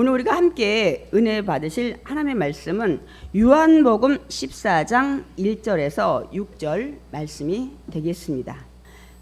오늘 우리가 함께 은혜 받으실 하나님의 말씀은 요한복음 14장 1절에서 6절 말씀이 되겠습니다.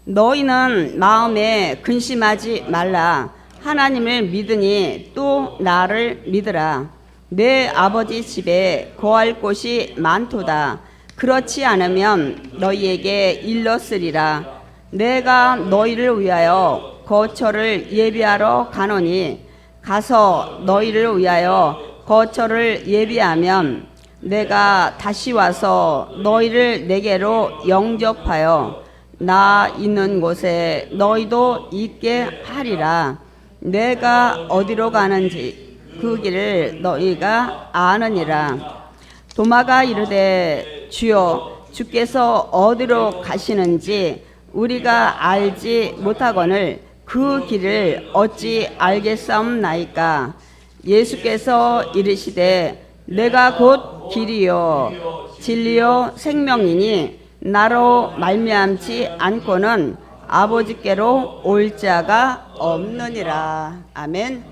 너희는 마음에 근심하지 말라. 하나님을 믿으니 또 나를 믿으라. 내 아버지 집에 거할 곳이 많도다. 그렇지 않으면 너희에게 일렀으리라. 내가 너희를 위하여 거처를 예비하러 가노니 가서 너희를 위하여 거처를 예비하면 내가 다시 와서 너희를 내게로 영접하여 나 있는 곳에 너희도 있게 하리라. 내가 어디로 가는지 그 길을 너희가 아느니라. 도마가 이르되 주여 주께서 어디로 가시는지 우리가 알지 못하거늘 그 길을 어찌 알겠사옵나이까. 예수께서 이르시되 내가 곧 길이요 진리요 생명이니 나로 말미암지 않고는 아버지께로 올 자가 없느니라. 아멘.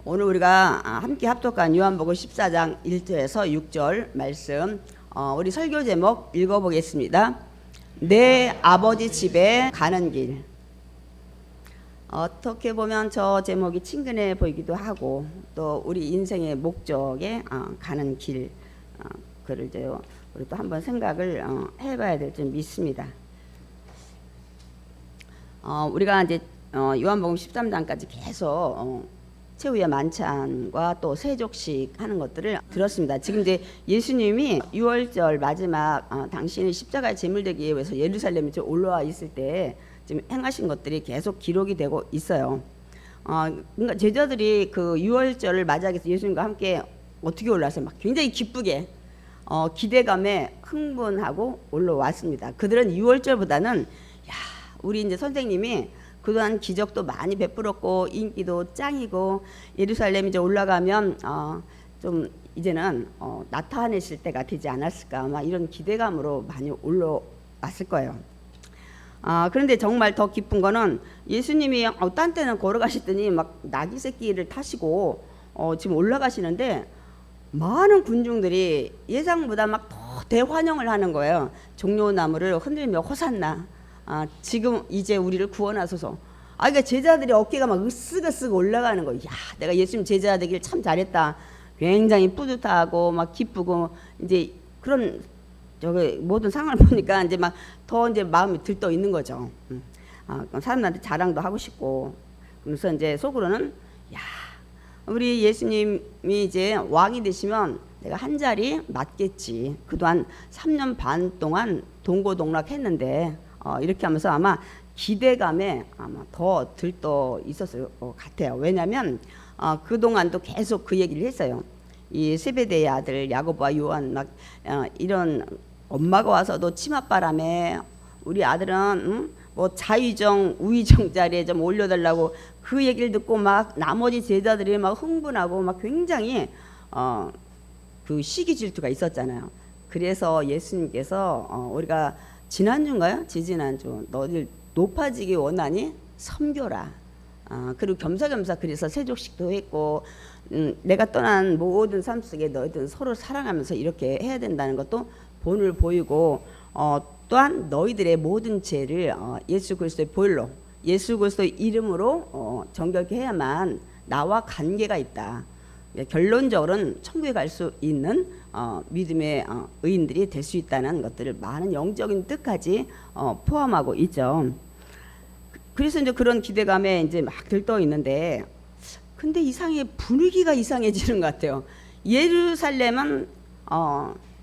오늘 우리가 함께 합독한 요한복음 14장 1절에서 6절 말씀, 우리 설교 제목 읽어보겠습니다. 내 아버지 집에 가는 길. 어떻게 보면 저 제목이 친근해 보이기도 하고 또 우리 인생의 목적에 가는 길, 그를 우리 또 한번 생각을 해봐야 될 줄 믿습니다. 우리가 이제 요한복음 13장까지 계속 최후의 만찬과 또 세족식 하는 것들을 들었습니다. 지금 이제 예수님이 6월절 마지막 당신이 십자가의 제물되기 위해서 예루살렘에 올라와 있을 때 지금 행하신 것들이 계속 기록이 되고 있어요. 그러니까 제자들이 그 6월절을 맞이하기 위해서 예수님과 함께 어떻게 올라왔어요? 막 굉장히 기쁘게 기대감에 흥분하고 올라왔습니다. 그들은 6월절보다는 야, 우리 이제 선생님이 그동안 기적도 많이 베풀었고 인기도 짱이고 예루살렘 이제 올라가면 좀 이제는 나타내실 때가 되지 않았을까, 막 이런 기대감으로 많이 올라왔을 거예요. 그런데 정말 더 기쁜 거는 예수님이 딴 때는 걸어가시더니 막 나귀 새끼를 타시고 지금 올라가시는데 많은 군중들이 예상보다 막 더 대환영을 하는 거예요. 종려나무를 흔들며 호산나, 지금 이제 우리를 구원하소서. 그러니까 제자들이 어깨가 막 으쓱으쓱 올라가는 거예요. 야, 내가 예수님 제자 되길 참 잘했다. 굉장히 뿌듯하고 막 기쁘고 이제 그런 모든 상황을 보니까 이제 막 더 이제 마음이 들떠 있는 거죠. 사람들한테 자랑도 하고 싶고. 그래서 이제 속으로는 야, 우리 예수님이 이제 왕이 되시면 내가 한 자리 맡겠지. 그동안 3년 반 동안 동고동락했는데 이렇게 하면서 아마 기대감에 아마 더 들떠 있었을 것 같아요. 왜냐하면 그동안도 계속 그 얘기를 했어요. 이 세베대의 아들 야고보와 요한 막 이런 엄마가 와서도 치맛바람에 우리 아들은 뭐 자의정 우의정 자리에 좀 올려달라고 그 얘기를 듣고 막 나머지 제자들이 막 흥분하고 막 굉장히 그 시기 질투가 있었잖아요. 그래서 예수님께서 우리가 지난주인가요? 지지난주 너희들 높아지기 원하니 섬겨라. 그리고 겸사겸사 그래서 세족식도 했고 내가 떠난 모든 삶 속에 너희들은 서로 사랑하면서 이렇게 해야 된다는 것도 본을 보이고 또한 너희들의 모든 죄를 예수 그리스도의 보혈로 예수 그리스도의 이름으로 정결케 해야만 나와 관계가 있다. 결론적으로는 천국에 갈 수 있는 믿음의 의인들이 될 수 있다는 것들을 많은 영적인 뜻까지 포함하고 있죠. 그래서 이제 그런 기대감에 이제 막 들떠 있는데, 근데 분위기가 이상해지는 것 같아요. 예루살렘은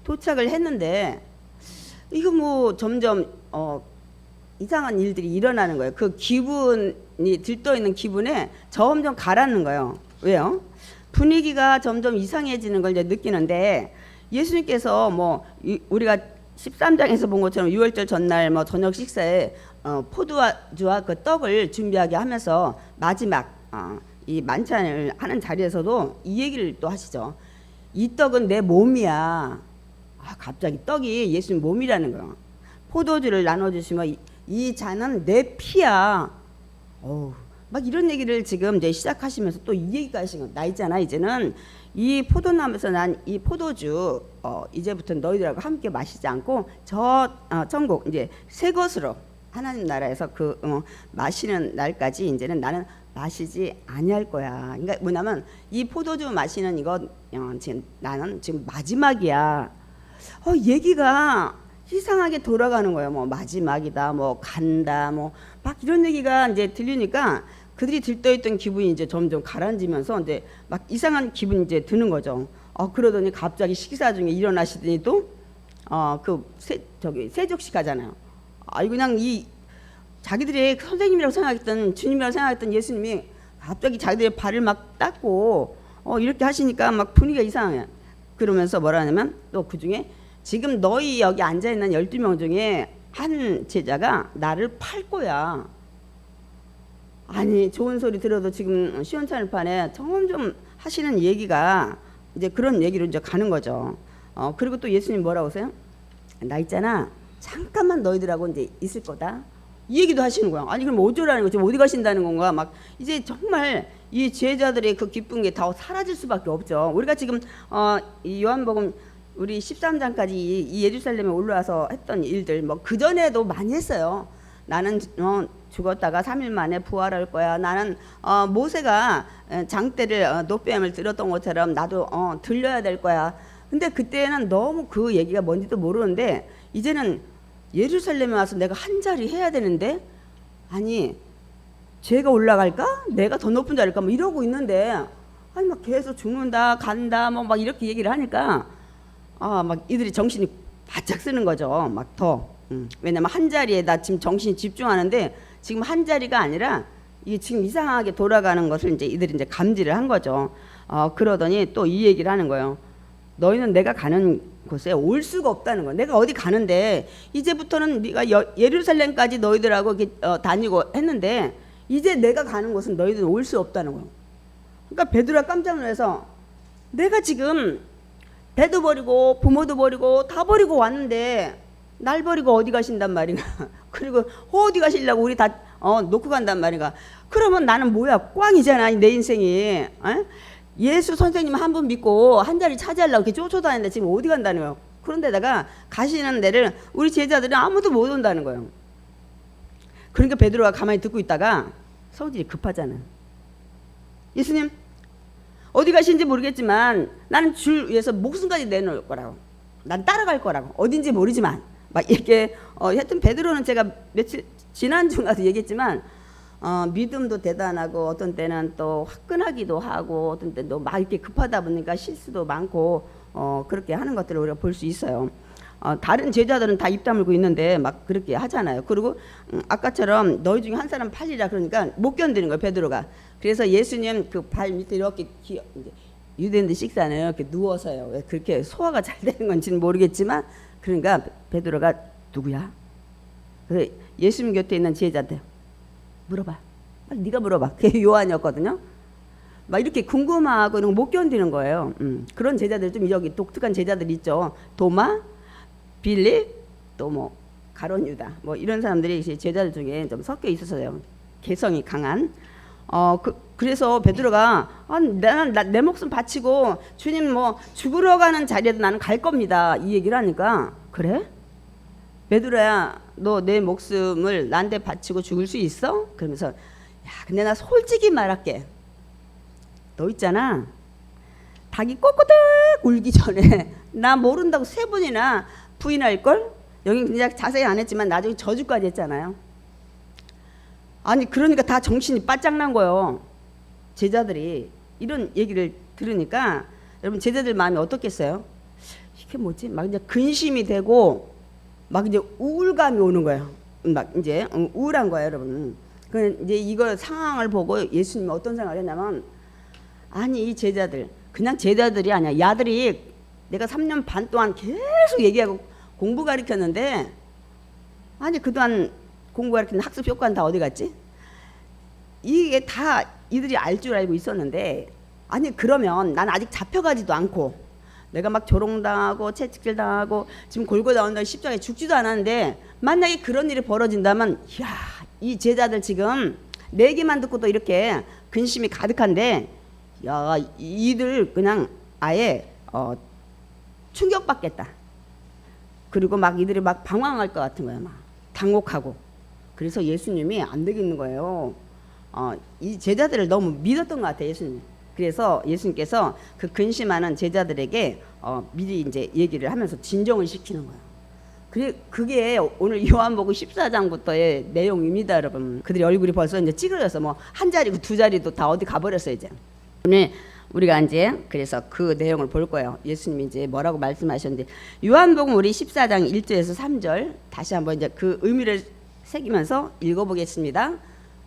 도착을 했는데 이거 뭐 점점 이상한 일들이 일어나는 거예요. 그 기분이 들떠 있는 기분에 점점 가라앉는 거예요. 왜요? 분위기가 점점 이상해지는 걸 이제 느끼는데 예수님께서 뭐 우리가 13장에서 본 것처럼 6월절 전날 뭐 저녁 식사에 포도주와 그 떡을 준비하게 하면서 마지막 이 만찬을 하는 자리에서도 이 얘기를 또 하시죠. 이 떡은 내 몸이야. 갑자기 떡이 예수님 몸이라는 거예요. 포도주를 나눠주시면 이 잔은 내 피야. 막 이런 얘기를 지금 이제 시작하시면서 또 이 얘기가 하시는 거. 나 있잖아 이제는 이 포도나무에서 난 이 포도주 이제부터 너희들하고 함께 마시지 않고 저 천국 이제 새 것으로 하나님 나라에서 마시는 날까지 이제는 나는 마시지 아니할 거야. 그러니까 뭐냐면 이 포도주 마시는 이거 지금 나는 지금 마지막이야. 얘기가 이상하게 돌아가는 거예요. 뭐 마지막이다, 뭐 간다, 뭐 막 이런 얘기가 이제 들리니까 그들이 들떠있던 기분이 이제 점점 가라앉으면서 이제 막 이상한 기분이 이제 드는 거죠. 그러더니 갑자기 식사 중에 일어나시더니 또 세족식 하잖아요. 그냥 이 자기들의 선생님이라고 생각했던 주님이라고 생각했던 예수님이 갑자기 자기들의 발을 막 닦고 이렇게 하시니까 막 분위기가 이상해. 그러면서 뭐라 하냐면 또 그 중에 지금 너희 여기 앉아있는 12명 중에 한 제자가 나를 팔 거야. 아니 좋은 소리 들어도 지금 시원찮을판에 점점 하시는 얘기가 이제 그런 얘기로 이제 가는 거죠. 그리고 또 예수님 뭐라고 하세요? 나 있잖아 잠깐만 너희들하고 이제 있을 거다. 이 얘기도 하시는 거야. 아니 그럼 어쩌라는 거지? 어디 가신다는 건가? 막 이제 정말 이 제자들의 그 기쁜 게 다 사라질 수밖에 없죠. 우리가 지금 이 요한복음 우리 13장까지 이 예루살렘에 올라와서 했던 일들 뭐 그 전에도 많이 했어요. 나는 죽었다가 3일 만에 부활할 거야. 나는 모세가 장대를 노뱀을 들었던 것처럼 나도 들려야 될 거야. 근데 그때는 너무 그 얘기가 뭔지도 모르는데 이제는 예루살렘에 와서 내가 한 자리 해야 되는데 아니 죄가 올라갈까? 내가 더 높은 자리일까? 뭐 이러고 있는데 아니 막 계속 죽는다 간다 뭐 막 이렇게 얘기를 하니까 막 이들이 정신이 바짝 쓰는 거죠. 막 더 왜냐면 한 자리에 나 지금 정신이 집중하는데 지금 한 자리가 아니라 이게 지금 이상하게 돌아가는 것을 이제 이들이 이제 감지를 한 거죠. 그러더니 또 이 얘기를 하는 거예요. 너희는 내가 가는 곳에 올 수가 없다는 거야. 내가 어디 가는데 이제부터는 네가 예루살렘까지 너희들하고 이렇게 다니고 했는데 이제 내가 가는 곳은 너희들은 올 수 없다는 거야. 그러니까 베드로가 깜짝 놀라서 내가 지금 배도 버리고 부모도 버리고 다 버리고 왔는데 날 버리고 어디 가신단 말인가. 그리고 어디 가시려고 우리 다 놓고 간단 말인가. 그러면 나는 뭐야 꽝이잖아 내 인생이. 예수 선생님 한 분 믿고 한 자리 차지하려고 이렇게 쫓아다니는데 지금 어디 간다는 거예요. 그런데다가 가시는 데를 우리 제자들은 아무도 못 온다는 거예요. 그러니까 베드로가 가만히 듣고 있다가 성질이 급하잖아. 예수님 어디 가시는지 모르겠지만 나는 줄 위해서 목숨까지 내놓을 거라고. 난 따라갈 거라고. 어딘지 모르지만 막 이렇게 하여튼 베드로는 제가 며칠 지난주 가서 얘기했지만 믿음도 대단하고 어떤 때는 또 화끈하기도 하고 어떤 때는 또 막 이렇게 급하다 보니까 실수도 많고 그렇게 하는 것들을 우리가 볼 수 있어요. 다른 제자들은 다 입 다물고 있는데 막 그렇게 하잖아요. 그리고 아까처럼 너희 중에 한 사람 팔리라 그러니까 못 견디는 거예요 베드로가. 그래서 예수님 그 발 밑에 이렇게 유대인들 식사는 이렇게 누워서요. 왜 그렇게 소화가 잘 되는 건지는 모르겠지만 그러니까 베드로가 누구야? 그래서 예수님 곁에 있는 제자들 물어봐. 빨리 네가 물어봐. 그게 요한이었거든요. 막 이렇게 궁금하고 이런 거 못 견디는 거예요. 그런 제자들 좀 여기 독특한 제자들 있죠. 도마, 빌립, 또 뭐 가룟 유다, 뭐 이런 사람들이 제자들 중에 좀 섞여 있어서요. 개성이 강한. 그래서 베드로가 나는 내 목숨 바치고 주님 뭐 죽으러 가는 자리에도 나는 갈 겁니다. 이 얘기를 하니까 그래? 베드로야 너 내 목숨을 나한테 바치고 죽을 수 있어? 그러면서 야 근데 나 솔직히 말할게. 너 있잖아 닭이 꼬꼬득 울기 전에 나 모른다고 3번이나 부인할걸? 여긴 그냥 자세히 안 했지만 나중에 저주까지 했잖아요. 아니 그러니까 다 정신이 바짝 난 거예요. 제자들이 이런 얘기를 들으니까 여러분 제자들 마음이 어떻겠어요? 이게 뭐지? 막 이제 근심이 되고 막 이제 우울감이 오는 거예요. 막 이제 우울한 거예요, 여러분. 그 이제 이걸 상황을 보고 예수님이 어떤 생각을 했냐면 아니 이 제자들 그냥 제자들이 아니야. 야들이 내가 3년 반 동안 계속 얘기하고 공부 가르쳤는데 아니 그동안 공부 가르치는 학습 효과는 다 어디 갔지? 이게 다 이들이 알 줄 알고 있었는데 아니 그러면 난 아직 잡혀가지도 않고 내가 막 조롱당하고 채찍질 당하고 지금 골고 나온다 십자가에 죽지도 않았는데 만약에 그런 일이 벌어진다면 이야 이 제자들 지금 내 얘기만 듣고도 이렇게 근심이 가득한데 야 이들 그냥 아예 충격받겠다. 그리고 막 이들이 막 방황할 것 같은 거야. 막 당혹하고. 그래서 예수님이 안 되겠는 거예요. 이 제자들을 너무 믿었던 것 같아요, 예수님. 그래서 예수님께서 그 근심하는 제자들에게 미리 이제 얘기를 하면서 진정을 시키는 거예요. 그게 오늘 요한복음 14장부터의 내용입니다, 여러분. 그들의 얼굴이 벌써 이제 찌그러져서 뭐 한 자리고 두 자리도 다 어디 가버렸어요, 이제. 오늘 우리가 이제 그래서 그 내용을 볼 거예요. 예수님이 이제 뭐라고 말씀하셨는데 요한복음 우리 14장 1절에서 3절 다시 한번 이제 그 의미를 새기면서 읽어보겠습니다.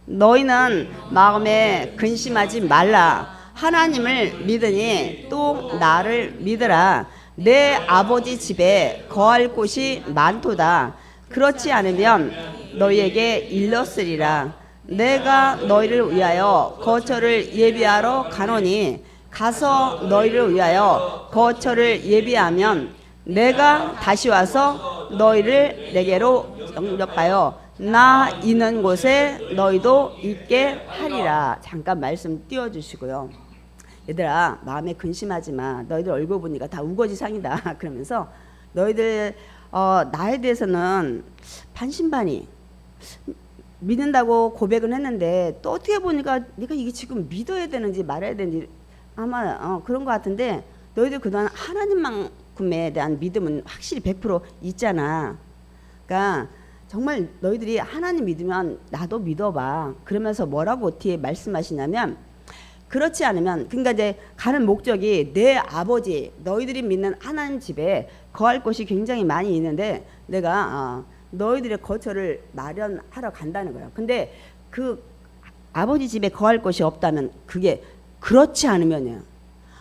너희는 마음에 근심하지 말라. 하나님을 믿으니 또 나를 믿으라. 내 아버지 집에 거할 곳이 많도다. 그렇지 않으면 너희에게 일렀으리라. 내가 너희를 위하여 거처를 예비하러 가노니 가서 너희를 위하여 거처를 예비하면 내가 다시 와서 너희를 내게로 영접하여 나 있는 곳에 너희도 있게 하리라. 잠깐 말씀 띄워주시고요. 얘들아 마음에 근심하지 마. 너희들 얼굴 보니까 다 우거지상이다. 그러면서 너희들 나에 대해서는 반신반의 믿는다고 고백은 했는데 또 어떻게 보니까 네가 이게 지금 믿어야 되는지 말아야 되는지 아마 그런 것 같은데 너희들 그동안 하나님만큼에 대한 믿음은 확실히 100% 있잖아. 그러니까 정말 너희들이 하나님 믿으면 나도 믿어봐. 그러면서 뭐라고 뒤에 말씀하시냐면 그렇지 않으면 그러니까 이제 가는 목적이 내 아버지 너희들이 믿는 하나님 집에 거할 곳이 굉장히 많이 있는데 내가 너희들의 거처를 마련하러 간다는 거예요. 근데 그 아버지 집에 거할 곳이 없다면 그게 그렇지 않으면요.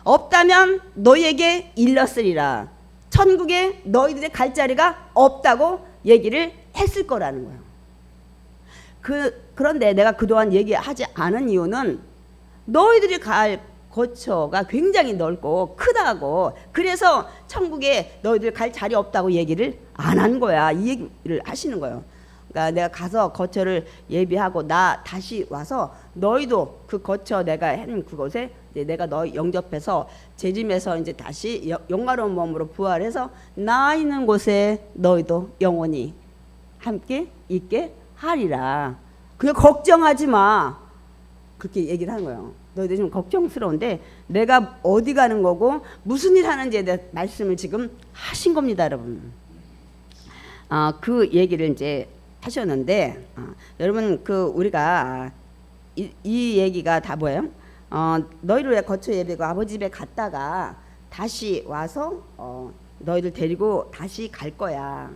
없다면 너희에게 일렀으리라. 천국에 너희들의 갈 자리가 없다고 얘기를 했을 거라는 거예요. 그런데 내가 그동안 얘기하지 않은 이유는 너희들이 갈 거처가 굉장히 넓고 크다고 그래서 천국에 너희들 갈 자리 없다고 얘기를 안 한 거야. 이 얘기를 하시는 거예요. 그러니까 내가 가서 거처를 예비하고 나 다시 와서 너희도 그 거처 내가 한 그곳에 이제 내가 너희 영접해서 재림해서 이제 다시 영광로운 몸으로 부활해서 나 있는 곳에 너희도 영원히 함께 있게 하리라. 그냥 걱정하지 마. 그렇게 얘기를 하는 거예요. 너희들 좀 걱정스러운데 내가 어디 가는 거고 무슨 일 하는지에 대한 말씀을 지금 하신 겁니다, 여러분. 그 얘기를 이제 하셨는데 여러분 그 우리가 이 얘기가 다 뭐예요? 너희를 왜 거처 예배고 아버지 집에 갔다가 다시 와서 너희들 데리고 다시 갈 거야.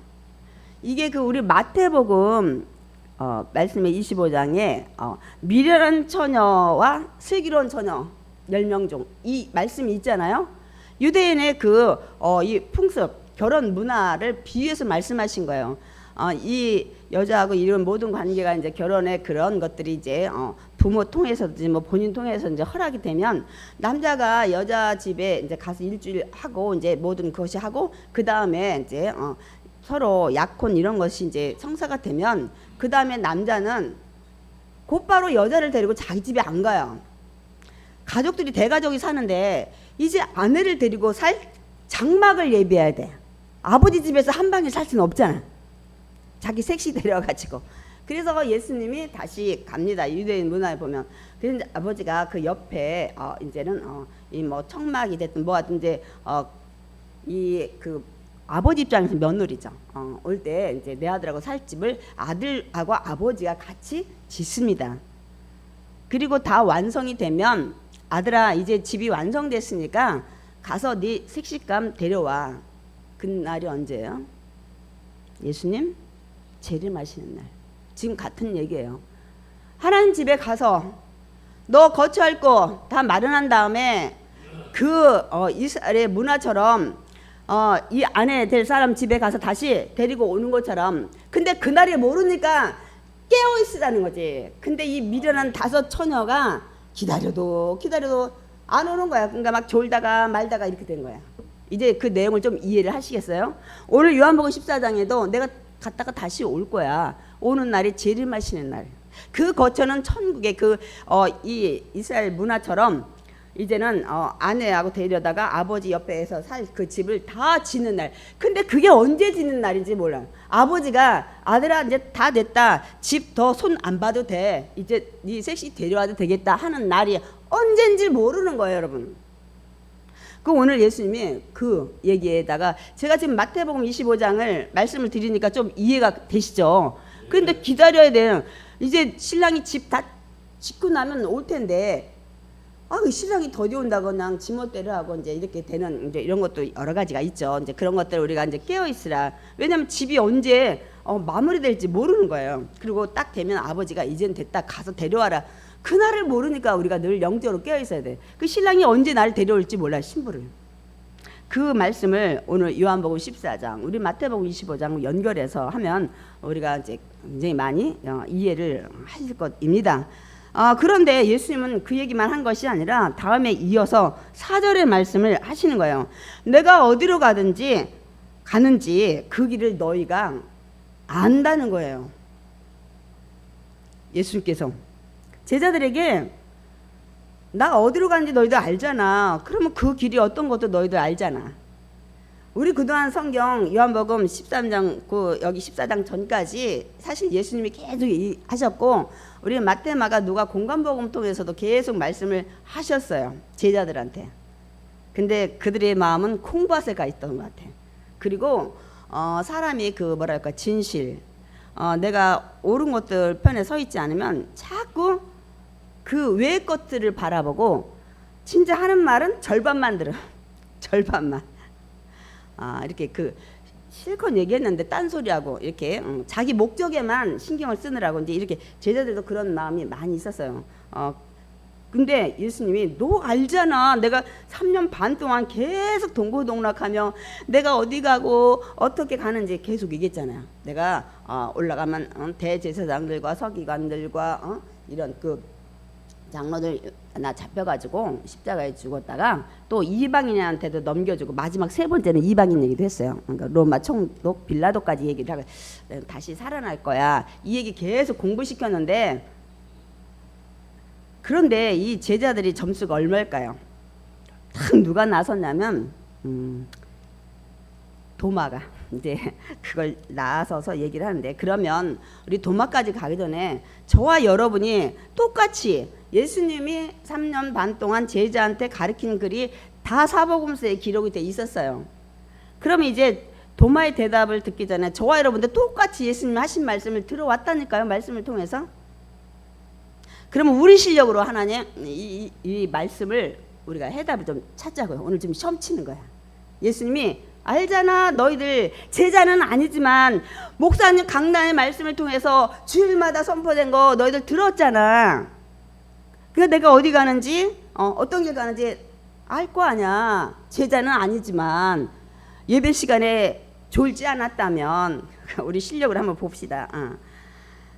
이게 그 우리 마태복음 말씀의 25장에 미련한 처녀와 슬기로운 처녀 10명 중 이 말씀이 있잖아요. 유대인의 이 풍습 결혼 문화를 비유해서 말씀하신 거예요. 이 여자하고 이런 모든 관계가 이제 결혼의 그런 것들이 이제 부모 통해서든지 뭐 본인 통해서 이제 허락이 되면 남자가 여자 집에 이제 가서 일주일 하고 이제 모든 것이 하고 그 다음에 이제 서로 약혼 이런 것이 이제 성사가 되면 그 다음에 남자는 곧바로 여자를 데리고 자기 집에 안 가요. 가족들이 대가족이 사는데 이제 아내를 데리고 살 장막을 예비해야 돼. 아버지 집에서 한 방에 살 수는 없잖아. 자기 색시 데려가지고. 그래서 예수님이 다시 갑니다. 유대인 문화에 보면. 그래서 아버지가 그 옆에 이제는 이 뭐 청막이 됐든 뭐 하든 이제 이 그 아버지 입장에서 며느리죠. 올 때 이제 내 아들하고 살 집을 아들하고 아버지가 같이 짓습니다. 그리고 다 완성이 되면 아들아 이제 집이 완성됐으니까 가서 네 색시감 데려와. 그날이 언제예요? 예수님 재림하시는 날. 지금 같은 얘기예요. 하나님 집에 가서 너 거처할 거 다 마련한 다음에 그 이스라엘의 문화처럼 이 아내 될 사람 집에 가서 다시 데리고 오는 것처럼. 근데 그날이 모르니까 깨어 있으라는 거지. 근데 이 미련한 5 처녀가 기다려도 안 오는 거야. 그러니까 막 졸다가 말다가 이렇게 된 거야. 이제 그 내용을 좀 이해를 하시겠어요? 오늘 요한복음 14장에도 내가 갔다가 다시 올 거야. 오는 날이 재림하시는 날. 그 거처는 천국의 이 이스라엘 문화처럼 이제는 아내하고 데려다가 아버지 옆에서 살 그 집을 다 지는 날. 근데 그게 언제 지는 날인지 몰라. 아버지가 아들아 이제 다 됐다. 집 더 손 안 봐도 돼. 이제 네 셋이 데려와도 되겠다 하는 날이 언젠지 모르는 거예요, 여러분. 그 오늘 예수님이 그 얘기에다가 제가 지금 마태복음 25장을 말씀을 드리니까 좀 이해가 되시죠? 그런데 기다려야 돼요. 이제 신랑이 집 다 짓고 나면 올 텐데 신랑이 더디 온다거나 지멋대로 하고 이제 이렇게 되는 이제 이런 것도 여러 가지가 있죠. 이제 그런 것들 우리가 이제 깨어 있으라. 왜냐하면 집이 언제 마무리될지 모르는 거예요. 그리고 딱 되면 아버지가 이젠 됐다 가서 데려와라. 그날을 모르니까 우리가 늘 영적으로 깨어 있어야 돼. 그 신랑이 언제 나를 데려올지 몰라, 신부를. 그 말씀을 오늘 요한복음 14장, 우리 마태복음 25장 연결해서 하면 우리가 이제 굉장히 많이 이해를 하실 것입니다. 그런데 예수님은 그 얘기만 한 것이 아니라 다음에 이어서 4절의 말씀을 하시는 거예요. 내가 어디로 가는지 그 길을 너희가 안다는 거예요. 예수님께서 제자들에게 나 어디로 가는지 너희들 알잖아. 그러면 그 길이 어떤 것도 너희들 알잖아. 우리 그동안 성경 요한복음 13장 여기 14장 전까지 사실 예수님이 계속 하셨고 우리 마태, 마가, 누가 공관복음 통해서도 계속 말씀을 하셨어요, 제자들한테. 근데 그들의 마음은 콩밭에 가 있던 것 같아. 그리고 사람이 진실, 내가 옳은 것들 편에 서 있지 않으면 자꾸 그 외의 것들을 바라보고 진짜 하는 말은 절반만 들어. 절반만. 이렇게 실컷 얘기했는데 딴소리하고 이렇게 자기 목적에만 신경을 쓰느라고 이제 이렇게 제자들도 그런 마음이 많이 있었어요. 근데 예수님이 너 알잖아. 내가 3년 반 동안 계속 동고동락하며 내가 어디 가고 어떻게 가는지 계속 얘기했잖아요. 내가 올라가면 대제사장들과 서기관들과 이런 장로들 나 잡혀가지고 십자가에 죽었다가 또 이방인한테도 넘겨주고 마지막 3번째는 이방인 얘기도 했어요. 그러니까 로마 총독 빌라도까지 얘기를 하고 다시 살아날 거야. 이 얘기 계속 공부시켰는데 그런데 이 제자들이 점수가 얼마일까요? 딱 누가 나섰냐면 도마가 이제 그걸 나서서 얘기를 하는데 그러면 우리 도마까지 가기 전에 저와 여러분이 똑같이 예수님이 3년 반 동안 제자한테 가르친 글이 다 사복음서에 기록이 돼 있었어요. 그러면 이제 도마의 대답을 듣기 전에 저와 여러분들 똑같이 예수님 하신 말씀을 들어왔다니까요. 말씀을 통해서. 그러면 우리 실력으로 하나님 이 말씀을 우리가 해답을 좀 찾자고요. 오늘 지금 시험 치는 거야. 예수님이 알잖아. 너희들 제자는 아니지만 목사님 강단의 말씀을 통해서 주일마다 선포된 거 너희들 들었잖아. 그러니까 내가 어디 가는지 어떤 길 가는지 알 거 아니야. 제자는 아니지만 예배 시간에 졸지 않았다면 우리 실력을 한번 봅시다.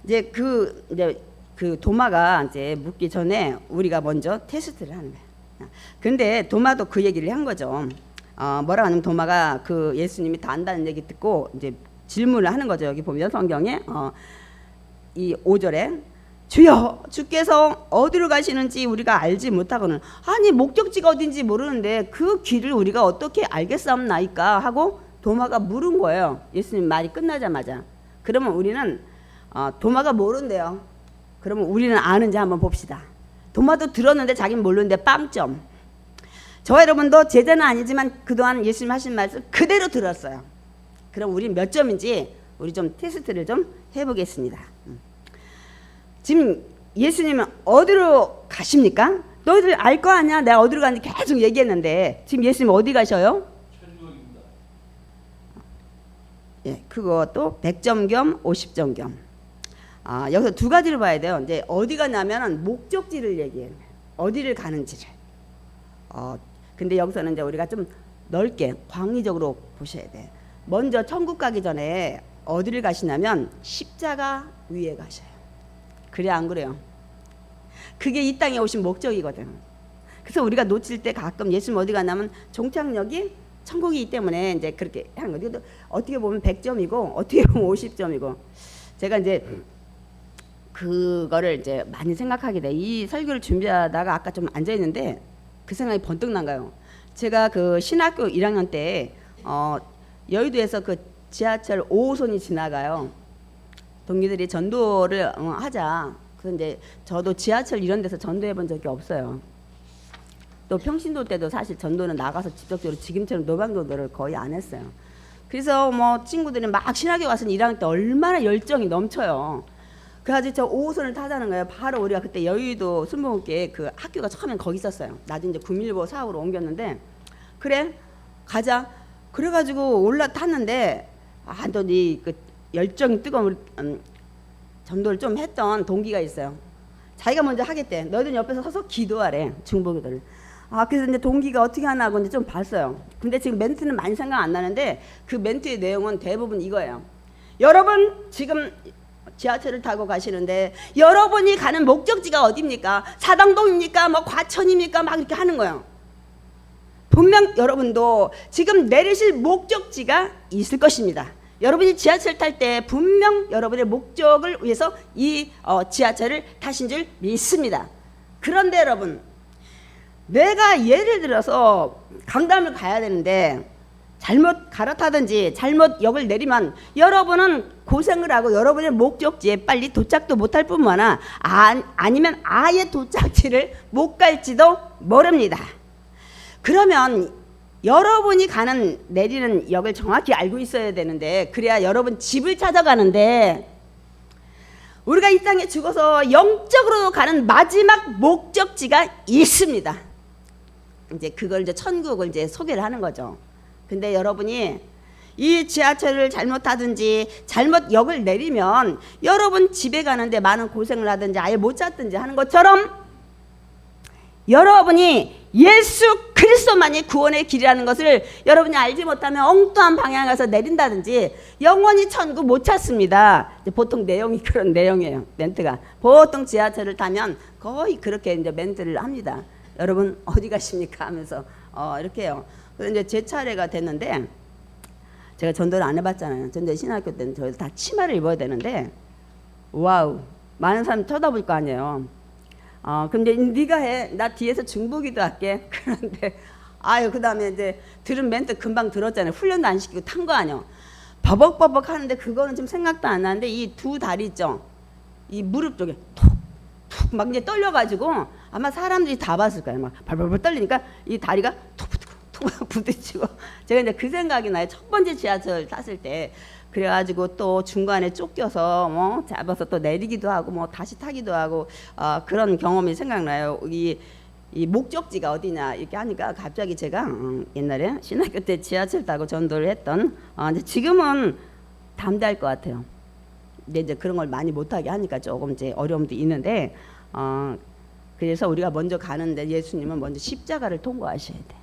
이제 그 도마가 이제 묻기 전에 우리가 먼저 테스트를 하는 거야. 근데 도마도 그 얘기를 한 거죠. 뭐라 하냐면 도마가 예수님이 다 안다는 얘기 듣고 이제 질문을 하는 거죠. 여기 보면 성경에 이 5절에 주여 주께서 어디로 가시는지 우리가 알지 못하고는 아니 목적지가 어딘지 모르는데 그 길을 우리가 어떻게 알겠사옵나이까 하고 도마가 물은 거예요. 예수님 말이 끝나자마자. 그러면 우리는 도마가 모른대요. 그러면 우리는 아는지 한번 봅시다. 도마도 들었는데 자기는 모르는데 빵점. 저와 여러분도 제자는 아니지만 그동안 예수님 하신 말씀 그대로 들었어요. 그럼 우리 몇 점인지 우리 좀 테스트를 좀 해보겠습니다. 지금 예수님은 어디로 가십니까? 너희들 알 거 아니야? 내가 어디로 가는지 계속 얘기했는데 지금 예수님 어디 가셔요? 천국입니다. 예, 그것도 100점 겸 50점 겸. 여기서 두 가지를 봐야 돼요. 이제 어디 가냐면 목적지를 얘기해요. 어디를 가는지를. 근데 여기서는 이제 우리가 좀 넓게 광의적으로 보셔야 돼. 먼저 천국 가기 전에 어디를 가시냐면 십자가 위에 가셔요. 그래 안 그래요? 그게 이 땅에 오신 목적이거든. 그래서 우리가 놓칠 때 가끔 예수님 어디 가냐면 종착역이 천국이기 때문에 이제 그렇게 한 거죠. 어떻게 보면 100점이고 어떻게 보면 50점이고. 제가 이제 그거를 이제 많이 생각하게 돼. 이 설교를 준비하다가 아까 좀 앉아 있는데 그 생각이 번뜩 난 거예요. 제가 그 신학교 1학년 때 여의도에서 그 지하철 5호선이 지나가요. 동기들이 전도를 하자. 그런데 저도 지하철 이런 데서 전도해 본 적이 없어요. 또 평신도 때도 사실 전도는 나가서 직접적으로 지금처럼 노방도도를 거의 안 했어요. 그래서 뭐 친구들이 막 신학교 와서 1학년 때 얼마나 열정이 넘쳐요. 그래가지고 저 5호선을 타자는 거예요. 바로 우리가 그때 여의도 순복음교회 그 학교가 처음엔 거기 있었어요. 나중에 이제 구밀보 사업으로 옮겼는데 그래 가자. 그래가지고 올라탔는데 또 네 그 열정 뜨거운 전도를 좀 했던 동기가 있어요. 자기가 먼저 하겠대. 너희들 옆에서 서서 기도하래. 중보기도를. 그래서 이제 동기가 어떻게 하나 하고 이제 좀 봤어요. 근데 지금 멘트는 많이 생각 안 나는데 그 멘트의 내용은 대부분 이거예요. 여러분 지금 지하철을 타고 가시는데 여러분이 가는 목적지가 어디입니까? 사당동입니까? 뭐 과천입니까? 막 이렇게 하는 거예요. 분명 여러분도 지금 내리실 목적지가 있을 것입니다. 여러분이 지하철 탈 때 분명 여러분의 목적을 위해서 이 지하철을 타신 줄 믿습니다. 그런데 여러분, 내가 예를 들어서 강남을 가야 되는데 잘못 갈아타든지 잘못 역을 내리면 여러분은 고생을 하고 여러분의 목적지에 빨리 도착도 못할 뿐만 아니면 아예 도착지를 못 갈지도 모릅니다. 그러면 여러분이 내리는 역을 정확히 알고 있어야 되는데 그래야 여러분 집을 찾아가는데 우리가 이 땅에 죽어서 영적으로 가는 마지막 목적지가 있습니다. 이제 그걸 이제 천국을 이제 소개를 하는 거죠. 근데 여러분이 이 지하철을 잘못 타든지 잘못 역을 내리면 여러분 집에 가는데 많은 고생을 하든지 아예 못 찾든지 하는 것처럼 여러분이 예수 그리스도만이 구원의 길이라는 것을 여러분이 알지 못하면 엉뚱한 방향에 가서 내린다든지 영원히 천국 못 찾습니다. 보통 내용이 그런 내용이에요. 멘트가 보통 지하철을 타면 거의 그렇게 이제 멘트를 합니다. 여러분 어디 가십니까 하면서 이렇게 해요. 그래서 이제 제 차례가 됐는데 제가 전도를 안 해봤잖아요. 전도 신학교 때는 저희 다 치마를 입어야 되는데 와우 많은 사람 쳐다볼 거 아니에요. 근데 네가 해. 나 뒤에서 중보기도 할게. 그런데 그 다음에 이제 들은 멘트 금방 들었잖아요. 훈련도 안 시키고 탄 거 아니에요. 버벅버벅 하는데 그거는 지금 생각도 안 나는데 이 두 다리 있죠. 이 무릎 쪽에 툭툭 막 이제 떨려가지고 아마 사람들이 다 봤을 거예요. 막 발발발 떨리니까 이 다리가 툭툭툭 부딪히고 제가 이제 그 생각이 나요. 첫 번째 지하철 탔을 때. 그래가지고 또 중간에 쫓겨서 뭐 잡아서 또 내리기도 하고 뭐 다시 타기도 하고 그런 경험이 생각나요. 이 목적지가 어디냐 이렇게 하니까 갑자기 제가 옛날에 신학교 때 지하철 타고 전도를 했던 이제 지금은 담대할 것 같아요. 근데 이제 그런 걸 많이 못하게 하니까 조금 이제 어려움도 있는데 그래서 우리가 먼저 가는데 예수님은 먼저 십자가를 통과하셔야 돼.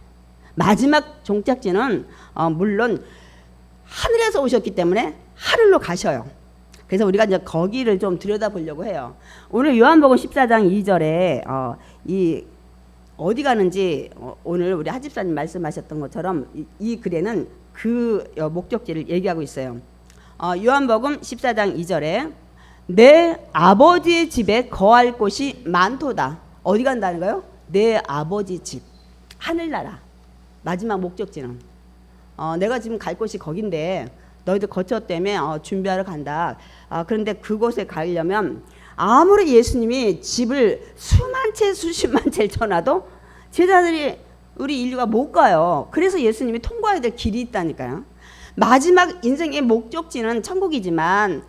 마지막 종착지는 물론 하늘에서 오셨기 때문에 하늘로 가셔요. 그래서 우리가 이제 거기를 좀 들여다보려고 해요. 오늘 요한복음 14장 2절에 이 어디 가는지 오늘 우리 하집사님 말씀하셨던 것처럼 이 글에는 그 목적지를 얘기하고 있어요. 요한복음 14장 2절에 내 아버지의 집에 거할 곳이 많도다. 어디 간다는 거예요? 내 아버지 집, 하늘나라. 마지막 목적지는 내가 지금 갈 곳이 거긴데 너희들 거쳤다며 준비하러 간다. 그런데 그곳에 가려면 아무리 예수님이 집을 수만 채 수십만 채를 쳐놔도 제자들이 우리 인류가 못 가요. 그래서 예수님이 통과해야 될 길이 있다니까요. 마지막 인생의 목적지는 천국이지만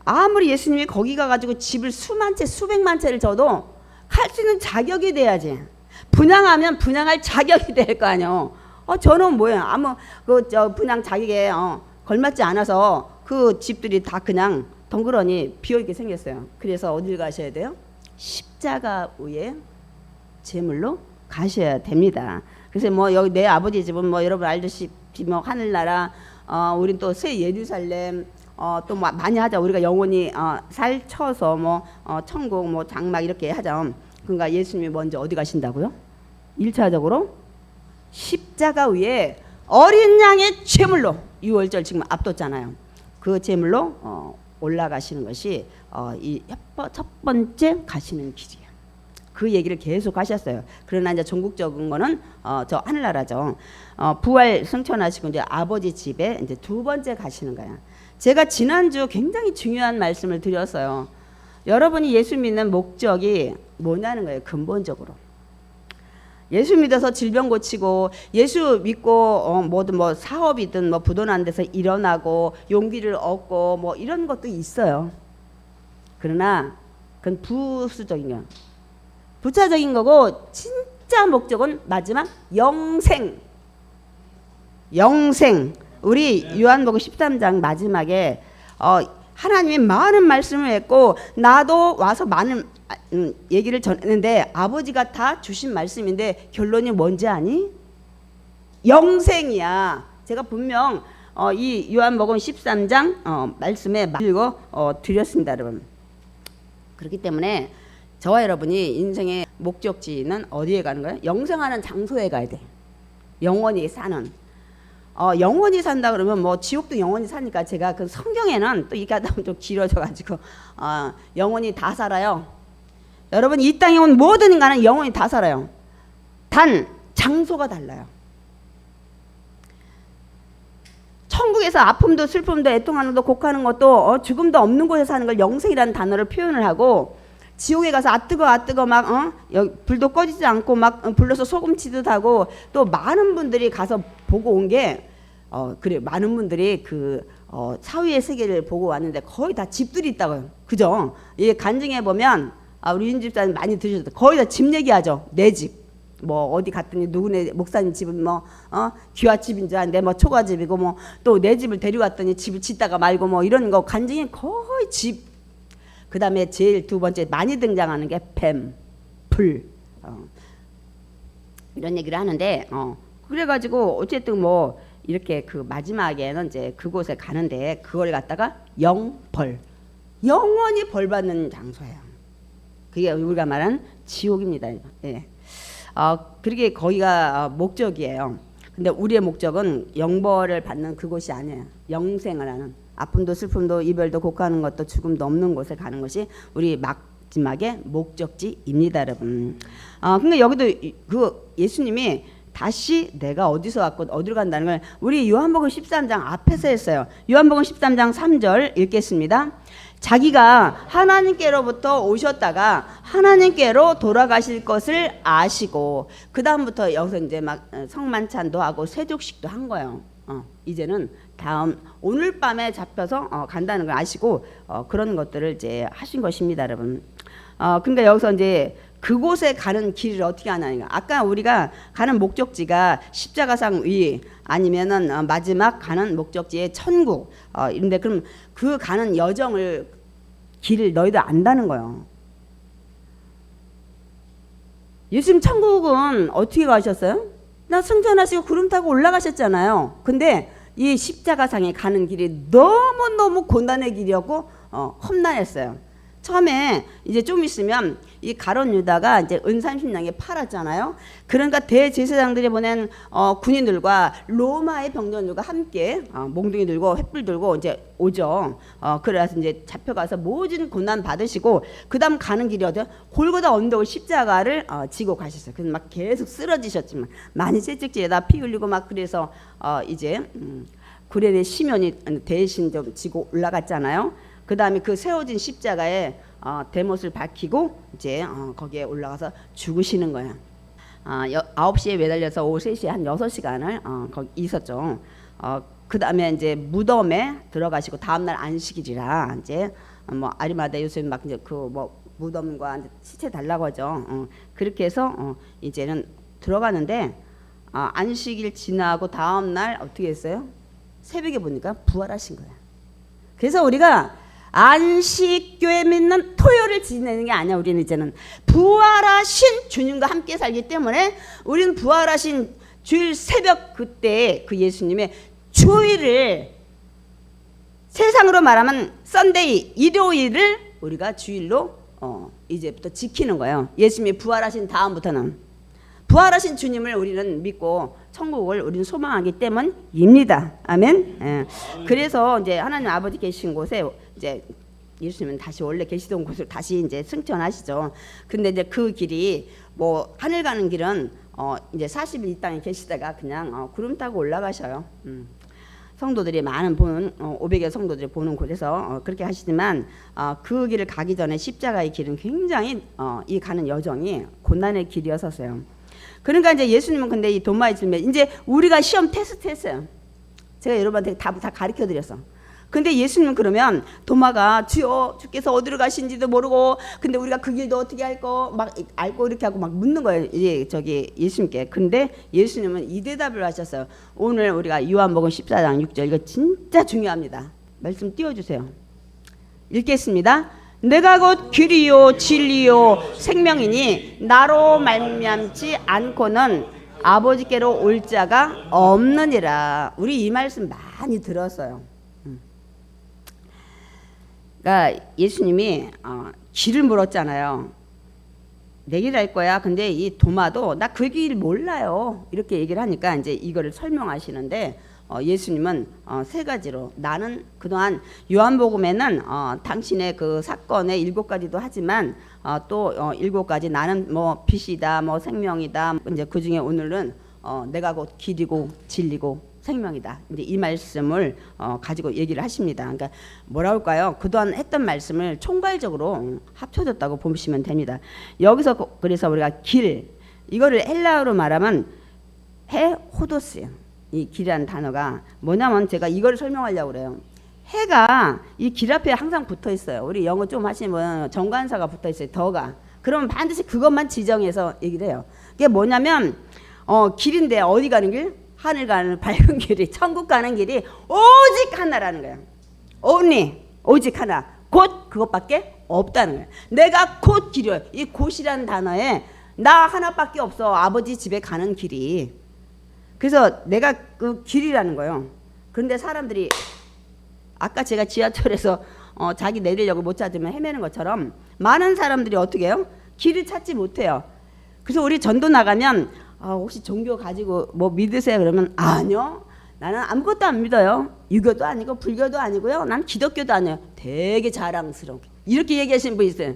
아무리 예수님이 거기 가가지고 집을 수만 채 수백만 채를 줘도 갈 수 있는 자격이 돼야지. 분양하면 분양할 자격이 될 거 아니에요. 저는 뭐예요? 분양 자격에 걸맞지 않아서 그 집들이 다 그냥 덩그러니 비어있게 생겼어요. 그래서 어딜 가셔야 돼요? 십자가 위에 제물로 가셔야 됩니다. 그래서 뭐 여기 내 아버지 집은 뭐 여러분 알다시피 뭐 하늘나라, 우린 또 새 예루살렘, 또 뭐 많이 하자. 우리가 영원히 살쳐서 뭐 천국 뭐 장막 이렇게 하자. 그러니까 예수님이 먼저 어디 가신다고요? 1차적으로 십자가 위에 어린 양의 제물로 6월절 지금 앞뒀잖아요. 그 제물로 올라가시는 것이 이 첫 번째 가시는 길이에요. 그 얘기를 계속 하셨어요. 그러나 이제 전국적인 거는 저 하늘나라죠. 부활 승천하시고 이제 아버지 집에 이제 두 번째 가시는 거야. 제가 지난주 굉장히 중요한 말씀을 드렸어요. 여러분이 예수 믿는 목적이 뭐냐는 거예요. 근본적으로. 예수 믿어서 질병 고치고 예수 믿고 뭐든 뭐 사업이든 뭐 부도난 데서 일어나고 용기를 얻고 뭐 이런 것도 있어요. 그러나 그건 부수적인 거야. 부차적인 거고 진짜 목적은 마지막 영생. 우리 요한복음 13장 마지막에 하나님이 많은 말씀을 했고 나도 와서 많은 얘기를 전했는데 아버지가 다 주신 말씀인데 결론이 뭔지 아니? 영생이야. 제가 분명 이 요한복음 13장 말씀에 읽어 드렸습니다, 여러분. 그렇기 때문에 저와 여러분이 인생의 목적지는 어디에 가는 거예요? 영생하는 장소에 가야 돼. 영원히 사는. 영원히 산다 그러면 뭐 지옥도 영원히 사니까 제가 그 성경에는 또 이게 하다 보면 좀 길어져가지고 영원히 다 살아요. 여러분 이 땅에 온 모든 인간은 영원히 다 살아요. 단 장소가 달라요. 천국에서 아픔도 슬픔도 애통하는 것도 곡하는 것도 죽음도 없는 곳에 사는 걸 영생이라는 단어를 표현을 하고 지옥에 가서 뜨거 막 여기 불도 꺼지지 않고 막 불러서 소금치듯 하고 또 많은 분들이 가서 보고 온 게 그래 많은 분들이 그 사후의 세계를 보고 왔는데 거의 다 집들이 있다고요. 그죠? 이 간증해 보면 우리 윤 집사님 많이 들으셨죠. 거의 다 집 얘기하죠. 내 집. 뭐 어디 갔더니 누구네 목사님 집은 뭐 귀화집인 줄 알았는데 뭐 초가집이고 뭐 또 내 집을 데려왔더니 집을 짓다가 말고 뭐 이런 거 간증이 거의 집. 그 다음에 제일 두 번째 많이 등장하는 게 뱀, 불 이런 얘기를 하는데 그래가지고 어쨌든 뭐 이렇게 그 마지막에는 이제 그곳에 가는데 그걸 갖다가 영벌 영원히 벌 받는 장소예요. 그게 우리가 말하는 지옥입니다. 예. 그렇게 거기가 목적이에요. 근데 우리의 목적은 영벌을 받는 그곳이 아니에요. 영생을 하는 아픔도 슬픔도 이별도 곡하는 것도 죽음도 없는 곳에 가는 것이 우리 마지막의 목적지입니다, 여러분. 근데 여기도 그 예수님이 다시 내가 어디서 왔고 어디로 간다는 걸 우리 요한복음 13장 앞에서 했어요. 요한복음 13장 3절 읽겠습니다. 자기가 하나님께로부터 오셨다가 하나님께로 돌아가실 것을 아시고 그 다음부터 여기서 이제 막 성만찬도 하고 세족식도 한 거예요. 이제는 다음 오늘 밤에 잡혀서 간다는 걸 아시고 그런 것들을 이제 하신 것입니다, 여러분. 근데 여기서 이제 그곳에 가는 길을 어떻게 하나니까 아까 우리가 가는 목적지가 십자가상 위 아니면은 마지막 가는 목적지의 천국 이런데 그럼 그 가는 여정을 길을 너희들 안다는 거예요. 예수님 천국은 어떻게 가셨어요? 나 승천하시고 구름 타고 올라가셨잖아요. 근데 이 십자가상에 가는 길이 너무너무 고난의 길이었고 험난했어요. 처음에 이제 좀 있으면 이 가룟 유다가 이제 은 30냥에 팔았잖아요. 그러니까 대제사장들이 보낸 군인들과 로마의 병정들과 함께 몽둥이 들고 횃불 들고 이제 오죠. 그래서 이제 잡혀가서 모든 고난 받으시고 그다음 가는 길이 어디요? 골고다 언덕을 십자가를 지고 가셨어요. 그래서 막 계속 쓰러지셨지만 많이 채찍질에다 피 흘리고 막 그래서 이제 구레네 시면이 대신 좀 지고 올라갔잖아요. 그 다음에 그 세워진 십자가에 대못을 박히고 이제 거기에 올라가서 죽으시는 거야. 9시에 매달려서 오후 3시에 한 6시간을 거기 있었죠. 그 다음에 이제 무덤에 들어가시고 다음날 안식일이라 이제 뭐 아리마다 요새 막 이제 그 뭐 무덤과 이제 시체 달라고 하죠. 그렇게 해서 이제는 들어가는데 안식일 지나고 다음날 어떻게 했어요? 새벽에 보니까 부활하신 거야. 그래서 우리가 안식교회 믿는 토요일을 지내는 게 아니야. 우리는 이제는 부활하신 주님과 함께 살기 때문에 우리는 부활하신 주일 새벽 그때 그 예수님의 주일을 세상으로 말하면 썬데이 일요일을 우리가 주일로 이제부터 지키는 거예요. 예수님이 부활하신 다음부터는 부활하신 주님을 우리는 믿고 천국을 우리는 소망하기 때문입니다. 아멘. 예. 그래서 이제 하나님 아버지 계신 곳에 이제 예수님은 다시 원래 계시던 곳으로 다시 이제 승천하시죠. 근데 이제 그 길이 뭐 하늘 가는 길은 이제 40일 이 땅에 계시다가 그냥 구름 타고 올라가셔요. 성도들이 많은 보는 500여 성도들이 보는 곳에서 그렇게 하시지만 그 길을 가기 전에 십자가의 길은 굉장히 이 가는 여정이 고난의 길이었었어요. 그러니까 이제 예수님은 근데 이 도마에 질면 이제 우리가 시험 테스트 했어요. 제가 여러분한테 다 가르쳐 드렸어. 근데 예수님은 그러면 도마가 주여 주께서 어디로 가신지도 모르고 근데 우리가 그 길도 어떻게 막 알고 이렇게 하고 막 묻는 거예요. 저기 예수님께. 근데 예수님은 이 대답을 하셨어요. 오늘 우리가 요한복음 14장 6절 이거 진짜 중요합니다. 말씀 띄워주세요. 읽겠습니다. 내가 곧 길이요 진리요 생명이니 나로 말미암지 않고는 아버지께로 올 자가 없느니라. 우리 이 말씀 많이 들었어요. 그러니까 예수님이 길을 물었잖아요. 내 길 알 거야. 근데 이 도마도 나 그 길 몰라요. 이렇게 얘기를 하니까 이제 이거를 설명하시는데 예수님은 세 가지로 나는 그동안 요한복음에는 당신의 그 사건의 7가지도 하지만 또 7가지 나는 뭐 빛이다, 뭐 생명이다. 이제 그 중에 오늘은 내가 곧 길이고 진리고 생명이다. 이제 이 말씀을 가지고 얘기를 하십니다. 그러니까 뭐라 할까요? 그동안 했던 말씀을 총괄적으로 합쳐졌다고 보시면 됩니다. 여기서 그래서 우리가 길 이거를 헬라어로 말하면 헤호도스예요. 이 길이라는 단어가 뭐냐면 제가 이걸 설명하려고 그래요. 해가 이 길 앞에 항상 붙어 있어요. 우리 영어 좀 하시면 정관사가 붙어 있어요. 더가. 그러면 반드시 그것만 지정해서 얘기를 해요. 그게 뭐냐면 길인데 어디 가는 길? 하늘 가는 밝은 길이 천국 가는 길이 오직 하나라는 거예요. only 오직 하나. 곧 그것밖에 없다는 거예요. 내가 곧 길이에요. 이 곧이라는 단어에 나 하나밖에 없어. 아버지 집에 가는 길이. 그래서 내가 그 길이라는 거예요. 그런데 사람들이 아까 제가 지하철에서 자기 내리려고 못 찾으면 헤매는 것처럼 많은 사람들이 어떻게 해요? 길을 찾지 못해요. 그래서 우리 전도 나가면 혹시 종교 가지고 뭐 믿으세요? 그러면 아니요. 나는 아무것도 안 믿어요. 유교도 아니고 불교도 아니고요. 난 기독교도 아니에요. 되게 자랑스럽게 이렇게 얘기하시는 분 있어요.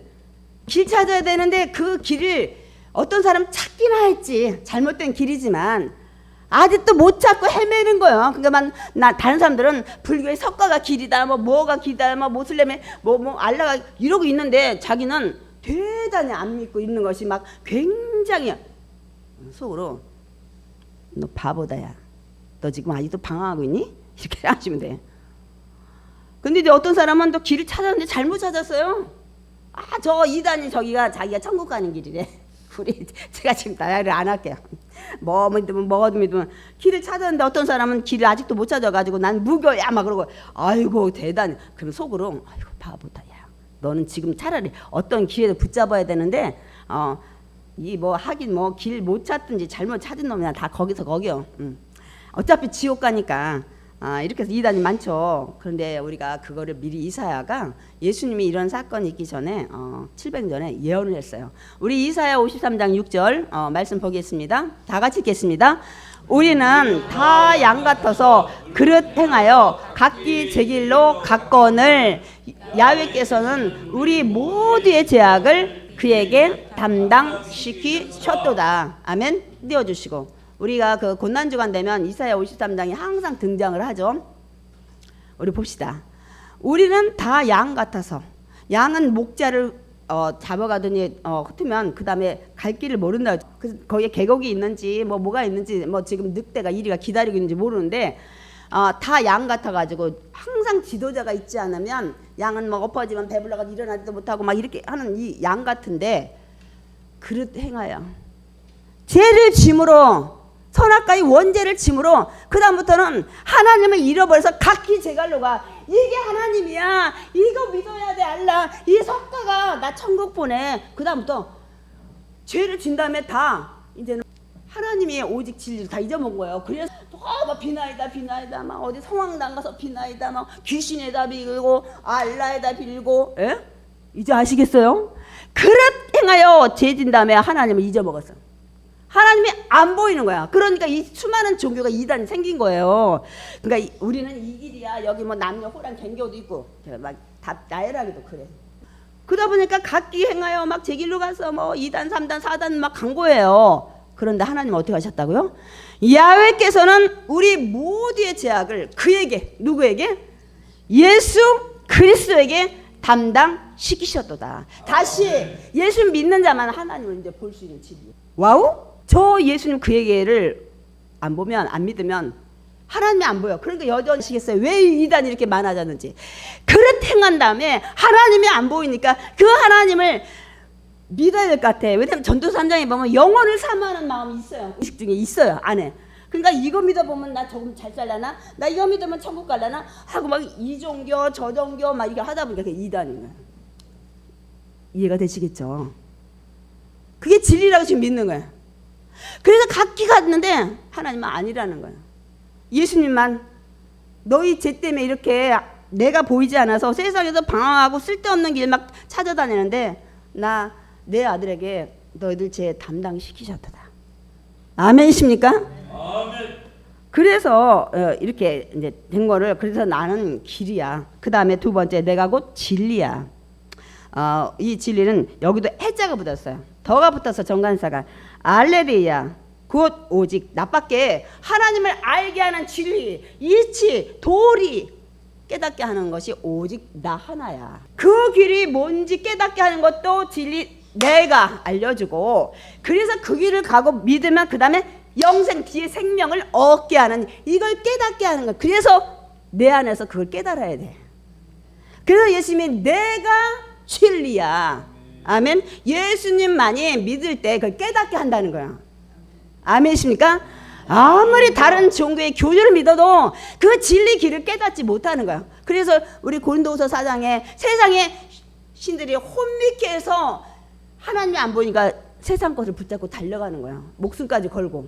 길 찾아야 되는데 그 길을 어떤 사람 찾기나 했지. 잘못된 길이지만 아직도 못 찾고 헤매는 거예요. 그러니까 다른 사람들은 불교의 석가가 길이다, 뭐가 길이다, 모슬렘의 뭐 알라가 이러고 있는데 자기는 대단히 안 믿고 있는 것이 막 굉장히 속으로 너 바보다야. 너 지금 아직도 방황하고 있니? 이렇게 하시면 돼. 근데 이제 어떤 사람은 또 길을 찾았는데 잘못 찾았어요. 저 이단이 저기가 자기가 천국 가는 길이래. 제가 지금 나야를 안 할게요. 뭐가 믿으면 길을 찾았는데 어떤 사람은 길을 아직도 못 찾아가지고 난 무교야 막 그러고 아이고 대단히. 그럼 속으로 아이고 바보다야. 너는 지금 차라리 어떤 길에 붙잡아야 되는데 이 뭐 하긴 뭐 길 못 찾든지 잘못 찾은 놈이나 다 거기서 거기요. 어차피 지옥 가니까 이렇게 해서 이단이 많죠. 그런데 우리가 그거를 미리 이사야가 예수님이 이런 사건이 있기 전에 700년 전에 예언을 했어요. 우리 이사야 53장 6절 말씀 보겠습니다. 다 같이 읽겠습니다. 우리는 다 양 같아서 그릇 행하여 각기 제 길로 갔거늘 야훼께서는 우리 모두의 죄악을 그에게 담당시키셨도다. 아멘. 띄워주시고 우리가 그 고난주간 되면 이사야 53장이 항상 등장을 하죠. 우리 봅시다. 우리는 다 양 같아서 양은 목자를 잡아가더니 흩으면 그 다음에 갈 길을 모른다. 그래서 거기에 계곡이 있는지 뭐가 있는지 지금 늑대가 이리가 기다리고 있는지 모르는데 다 양 같아가지고 항상 지도자가 있지 않으면 양은 엎어지면 배불러가지고 일어나지도 못하고 막 이렇게 하는 이 양 같은데 그릇 행하여 죄를 짐으로 선악과의 원죄를 짐으로 그 다음부터는 하나님을 잃어버려서 각기 제 갈로 가. 이게 하나님이야. 이거 믿어야 돼. 알라. 이 석가가 나 천국 보내. 그 다음부터 죄를 진 다음에 다 이제는 하나님이 오직 진리를 다 잊어먹은 거예요. 그래서 막 비나이다 막 어디 성황당 가서 비나이다 막 귀신에다 빌고 알라에다 빌고. 이제 아시겠어요? 그릇 행하여 죄 진 다음에 하나님을 잊어먹었어. 하나님이 안 보이는 거야. 그러니까 이 수많은 종교가 이단이 생긴 거예요. 그러니까 우리는 이 길이야. 여기 남녀 호랑 갱교도 있고 막 다 나열하기도 그래. 그러다 보니까 각기 행하여 막 제 길로 가서 뭐 2단, 3단, 4단 막 간 거예요. 그런데 하나님 어떻게 하셨다고요? 야훼께서는 우리 모두의 죄악을 그에게, 누구에게? 예수 그리스도에게 담당시키셨도다. 다시 예수 믿는 자만 하나님을 이제 볼 수 있는 집이에요. 와우? 저 예수님 그에게를 안 보면, 안 믿으면 하나님이 안 보여. 그러니까 여전히 시겠어요. 왜 이단이 이렇게 많아졌는지. 그릇 행한 다음에 하나님이 안 보이니까 그 하나님을 믿어야 될 것 같아. 왜냐면 전도서 3장에 보면 영혼을 사모하는 마음이 있어요. 의식 중에 있어요, 안에. 그러니까 이거 믿어보면 나 조금 잘 살라나? 나 이거 믿으면 천국 갈라나? 하고 막 이 종교 저 종교 막 이게 하다 보니까 그게 이단인 거야. 이해가 되시겠죠? 그게 진리라고 지금 믿는 거야. 그래서 각기 갔는데 하나님은 아니라는 거야. 예수님만 너희 죄 때문에 이렇게 내가 보이지 않아서 세상에서 방황하고 쓸데없는 길 막 찾아다니는데 나 내 아들에게 너희들 죄 담당시키셨다. 아멘이십니까? 아멘. 그래서 이렇게 이제 된 거를 그래서 나는 길이야. 그 다음에 두 번째 내가 곧 진리야. 이 진리는 여기도 해자가 붙었어요. 더가 붙어서 정관사가 알레리야. 곧 오직 나밖에 하나님을 알게 하는 진리, 이치, 도리 깨닫게 하는 것이 오직 나 하나야. 그 길이 뭔지 깨닫게 하는 것도 진리 내가 알려주고 그래서 그 길을 가고 믿으면 그 다음에 영생 뒤에 생명을 얻게 하는 이걸 깨닫게 하는 거야. 그래서 내 안에서 그걸 깨달아야 돼. 그래서 예수님이 내가 진리야. 아멘. 예수님만이 믿을 때 그걸 깨닫게 한다는 거야. 아멘이십니까? 아무리 다른 종교의 교주를 믿어도 그 진리 길을 깨닫지 못하는 거야. 그래서 우리 고린도후서 4장에 세상의 신들이 혼미케 해서 하나님이 안 보니까 세상 것을 붙잡고 달려가는 거야. 목숨까지 걸고.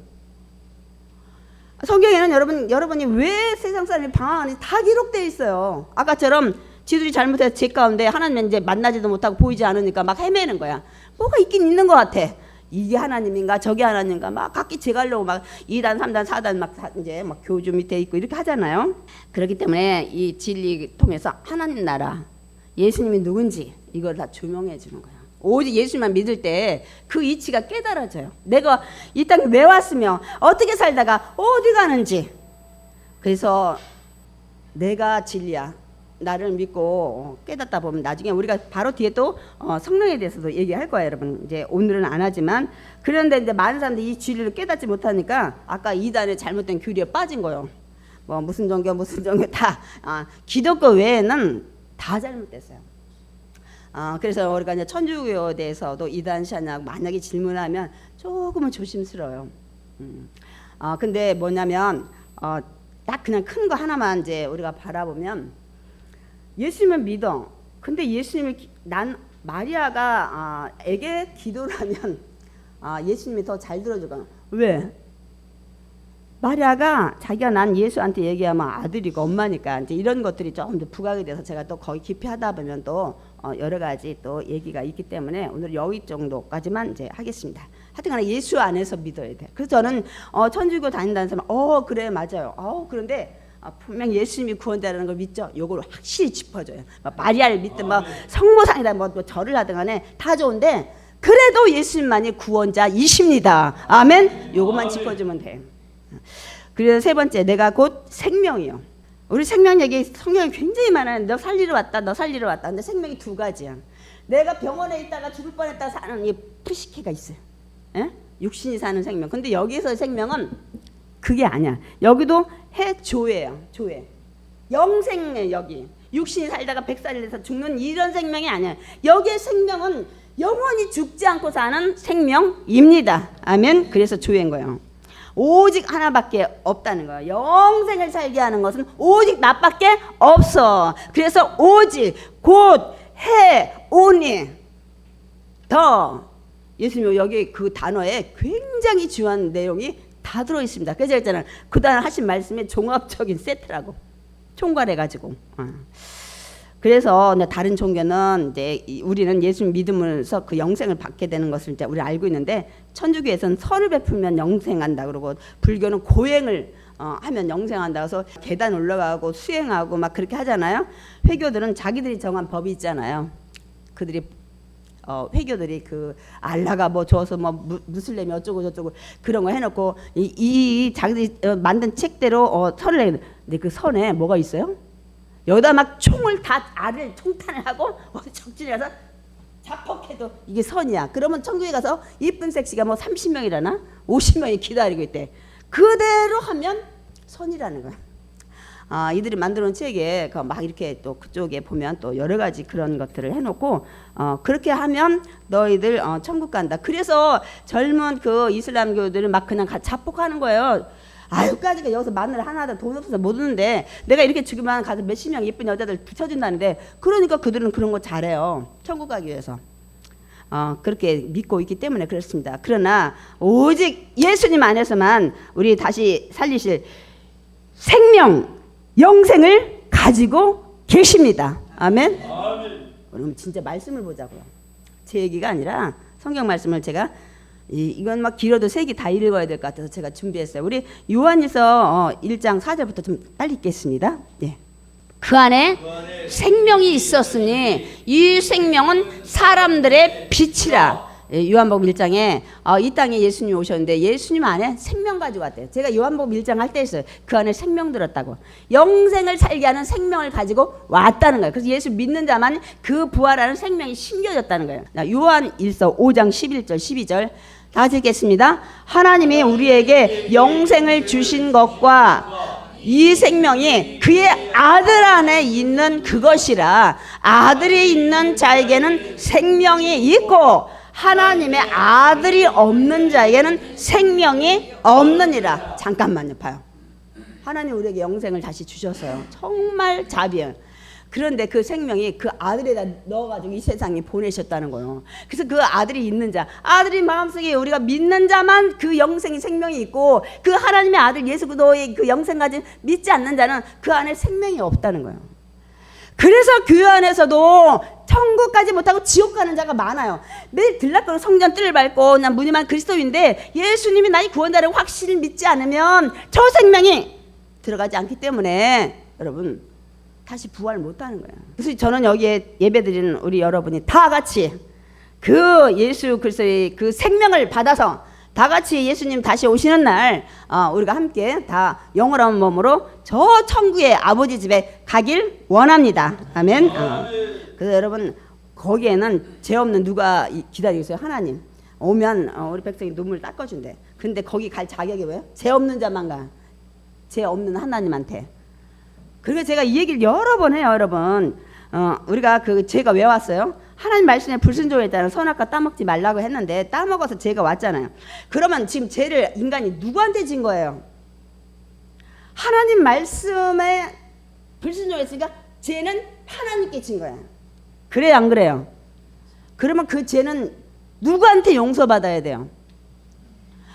성경에는 여러분이 왜 세상 사람이 방황하는지 다 기록되어 있어요. 아까처럼 지들이 잘못해서 죄 가운데 하나님 이제 만나지도 못하고 보이지 않으니까 막 헤매는 거야. 뭐가 있긴 있는 것 같아. 이게 하나님인가 저게 하나님인가 막 각기 제가려고 막 2단 3단 4단 막 이제 막 교주 밑에 있고 이렇게 하잖아요. 그렇기 때문에 이 진리 통해서 하나님 나라 예수님이 누군지 이걸 다 조명해 주는 거야. 오직 예수만 믿을 때 그 이치가 깨달아져요. 내가 이 땅에 왜 왔으며 어떻게 살다가 어디 가는지. 그래서 내가 진리야. 나를 믿고 깨닫다 보면 나중에 우리가 바로 뒤에 또 성령에 대해서도 얘기할 거예요, 여러분. 이제 오늘은 안 하지만 그런데 이제 많은 사람들이 이 진리를 깨닫지 못하니까 아까 이단의 잘못된 교리에 빠진 거예요. 뭐 무슨 종교 다 기독교 외에는 다 잘못됐어요. 그래서 우리가 이제 천주교에 대해서도 이단 신학 만약에 질문하면 조금은 조심스러워요. 근데 뭐냐면 딱 그냥 큰 거 하나만 이제 우리가 바라보면 예수님을 믿어. 근데 예수님이 난 마리아가 에게 기도를 하면 예수님이 더 잘 들어주고. 왜? 마리아가 자기가 난 예수한테 얘기하면 아들이고 엄마니까 이제 이런 것들이 좀 부각이 돼서 제가 또 거기 깊이 하다 보면 또 여러 가지 또 얘기가 있기 때문에 오늘 여기 정도까지만 이제 하겠습니다. 하여튼간에 예수 안에서 믿어야 돼. 그래서 저는 천주교 다닌다는 사람 그래 맞아요. 그런데 분명 예수님이 구원자라는 걸 믿죠. 요걸 확실히 짚어줘요. 마리아를 믿든 뭐 성모상이다 뭐 절을 하든 간에 다 좋은데 그래도 예수님만이 구원자이십니다. 아멘. 요것만 짚어주면 돼. 그래서 세 번째 내가 곧 생명이요. 우리 생명 얘기 성경에 굉장히 많아요. 너 살리러 왔다 너 살리러 왔다. 근데 생명이 두 가지야. 내가 병원에 있다가 죽을 뻔했다 사는 이 푸시케가 있어요. 에? 육신이 사는 생명. 근데 여기서 생명은 그게 아니야. 여기도 해조예요. 조예. 영생에 여기. 육신이 살다가 100살이 돼서 죽는 이런 생명이 아니야. 여기의 생명은 영원히 죽지 않고 사는 생명입니다. 아멘. 그래서 조예인 거예요. 오직 하나밖에 없다는 거예요. 영생을 살게 하는 것은 오직 나밖에 없어. 그래서 오직 곧 해오니 더 예수님 여기 그 단어에 굉장히 중요한 내용이 다 들어있습니다. 그래서 제가 있잖아요. 그다음 하신 말씀이 종합적인 세트라고 총괄해가지고. 그래서 다른 종교는 이제 우리는 예수님 믿으면서 그 영생을 받게 되는 것을 이제 우리 알고 있는데 천주교에서는 선을 베풀면 영생한다 그러고 불교는 고행을 하면 영생한다 그래서 계단 올라가고 수행하고 막 그렇게 하잖아요. 회교들은 자기들이 정한 법이 있잖아요. 그들이 회교들이 그 알라가 뭐 줘서 뭐 무슬림이 어쩌고 저쩌고 그런 거 해놓고 이 자기들이 만든 책대로 선을 내는데 근데 그 선에 뭐가 있어요? 여기다 막 총을 다 알을 총탄을 하고 적진에 가서 자폭해도 이게 선이야. 그러면 천국에 가서 이쁜 섹시가 뭐 30명이라나 50명이 기다리고 있대. 그대로 하면 선이라는 거야. 이들이 만들어 놓은 책에 막 이렇게 또 그쪽에 보면 또 여러 가지 그런 것들을 해놓고 그렇게 하면 너희들 천국 간다. 그래서 젊은 그 이슬람교들은 막 그냥 자폭하는 거예요. 아유까지가 여기서 마늘 하나도 돈 없어서 못 오는데 내가 이렇게 죽으면 가서 몇십 명 예쁜 여자들 붙여준다는데 그러니까 그들은 그런 거 잘해요. 천국 가기 위해서. 그렇게 믿고 있기 때문에 그렇습니다. 그러나 오직 예수님 안에서만 우리 다시 살리실 생명, 영생을 가지고 계십니다. 아멘. 그럼 진짜 말씀을 보자고요. 제 얘기가 아니라 성경 말씀을 제가 이건 막 길어도 세 개 다 읽어야 될 것 같아서 제가 준비했어요. 우리 요한일서 1장 4절부터 좀 빨리 읽겠습니다. 네. 그 안에 생명이 있었으니 이 생명은 사람들의 빛이라. 요한복음 1장에 이 땅에 예수님 오셨는데 예수님 안에 생명 가지고 왔대요. 제가 요한복음 1장 할 때 했어요. 그 안에 생명 들었다고. 영생을 살게 하는 생명을 가지고 왔다는 거예요. 그래서 예수 믿는 자만 그 부활하는 생명이 심겨졌다는 거예요. 요한일서 5장 11절 12절 다 같이 읽겠습니다. 하나님이 우리에게 영생을 주신 것과 이 생명이 그의 아들 안에 있는 그것이라. 아들이 있는 자에게는 생명이 있고 하나님의 아들이 없는 자에게는 생명이 없느니라. 잠깐만요, 봐요. 하나님 우리에게 영생을 다시 주셨어요. 정말 자비해요. 그런데 그 생명이 그 아들에다 넣어가지고 이 세상에 보내셨다는 거예요. 그래서 그 아들이 있는 자, 아들이 마음속에 우리가 믿는 자만 그 영생이 생명이 있고 그 하나님의 아들 예수 그리스도의 그 영생 가진 믿지 않는 자는 그 안에 생명이 없다는 거예요. 그래서 교회 안에서도 천국까지 못하고 지옥 가는 자가 많아요. 매일 들락거리고 성전 뜰을 밟고 그냥 무늬만 그리스도인데 예수님이 나의 구원자를 확실히 믿지 않으면 저 생명이 들어가지 않기 때문에 여러분 다시 부활 못하는 거예요. 그래서 저는 여기에 예배드리는 우리 여러분이 다 같이 그 예수 그리스도의 그 생명을 받아서 다 같이 예수님 다시 오시는 날 우리가 함께 다 영원한 몸으로 저 천국의 아버지 집에 가길 원합니다. 아멘. 그래서 여러분 거기에는 죄 없는 누가 기다리고 있어요? 하나님. 오면 우리 백성이 눈물 닦아준대. 근데 거기 갈 자격이 왜요? 죄 없는 자만 가. 죄 없는 하나님한테. 그리고 제가 이 얘기를 여러 번 해요, 여러분. 우리가 그 죄가 왜 왔어요? 하나님 말씀에 불순종했다는 선악과 따먹지 말라고 했는데 따먹어서 죄가 왔잖아요. 그러면 지금 죄를 인간이 누구한테 진 거예요? 하나님 말씀에 불순종했으니까 죄는 하나님께 진 거예요. 그래요, 안 그래요? 그러면 그 죄는 누구한테 용서받아야 돼요?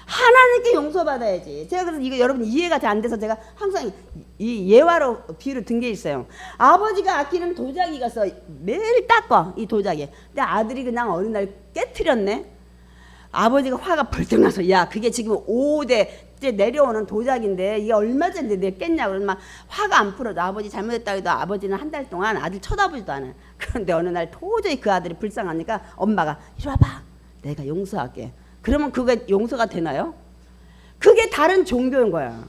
하나님께 용서받아야지. 제가 그래서 이거 여러분 이해가 잘 안 돼서 제가 항상 이 예화로 비유를 든 게 있어요. 아버지가 아끼는 도자기 가서 매일 닦아 이 도자기. 근데 아들이 그냥 어느 날 깨트렸네. 아버지가 화가 벌떡 나서 야 그게 지금 5대 내려오는 도자기인데 이게 얼마짜리 내가 깼냐고 그러면 막 화가 안 풀어져. 아버지 잘못했다고 해도 아버지는 한 달 동안 아들 쳐다보지도 않아요. 그런데 어느 날 도저히 그 아들이 불쌍하니까 엄마가 이리 와봐 내가 용서할게. 그러면 그게 용서가 되나요? 그게 다른 종교인 거야.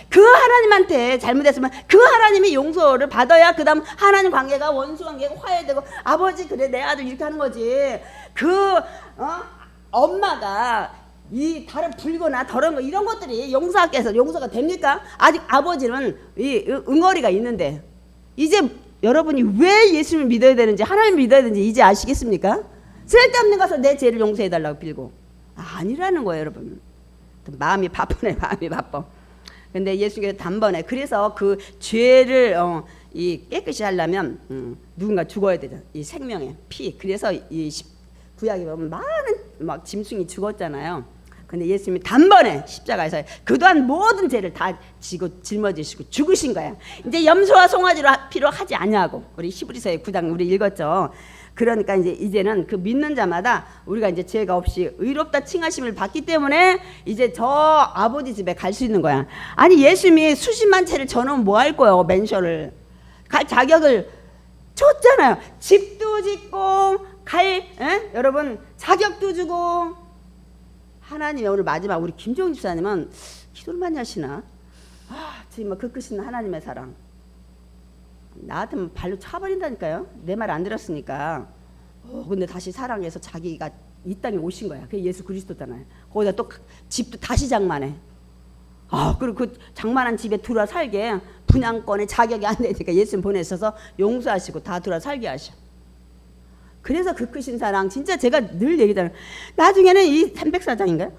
그 하나님한테 잘못했으면 그 하나님이 용서를 받아야 그 다음 하나님 관계가 원수 관계가 화해되고 아버지 그래 내 아들 이렇게 하는 거지. 엄마가 이 다른 불거나 더러운 거 이런 것들이 용서하게 해서 용서가 됩니까? 아직 아버지는 이 응어리가 있는데 이제 여러분이 왜 예수님을 믿어야 되는지 하나님을 믿어야 되는지 이제 아시겠습니까? 쓸데없는 가서 내 죄를 용서해달라고 빌고 아니라는 거예요, 여러분. 마음이 바쁘네, 마음이 바빠. 근데 예수님께서 단번에 그래서 그 죄를 이 깨끗이 하려면 누군가 죽어야 되잖아. 이 생명의 피. 그래서 이 구약에 보면 많은 막 짐승이 죽었잖아요. 근데 예수님이 단번에 십자가에서 그동안 모든 죄를 다 지고 짊어지시고 죽으신 거예요. 이제 염소와 송아지로 피로 하지 아니하고, 우리 히브리서의 9장 우리 읽었죠. 그러니까 이제는 그 믿는 자마다 우리가 이제 죄가 없이 의롭다 칭하심을 받기 때문에 이제 저 아버지 집에 갈 수 있는 거야. 아니 예수님이 수십만 채를 저놓으면 뭐 할 거예요? 맨션을 갈 자격을 줬잖아요. 집도 짓고 여러분 자격도 주고. 하나님이 오늘 마지막 우리 김종훈 집사님은 기도를 많이 하시나? 정말 그 끝인 하나님의 사랑. 나한테는 발로 차버린다니까요. 내 말 안 들었으니까. 근데 다시 사랑해서 자기가 이 땅에 오신 거야. 그게 예수 그리스도잖아요. 거기다 또 집도 다시 장만해. 그리고 그 장만한 집에 들어와 살게 분양권에 자격이 안 되니까 예수님 보내셔서 용서하시고 다 들어와 살게 하셔. 그래서 그 크신 사랑, 진짜 제가 늘 얘기하잖아요. 나중에는 이 304장인가요?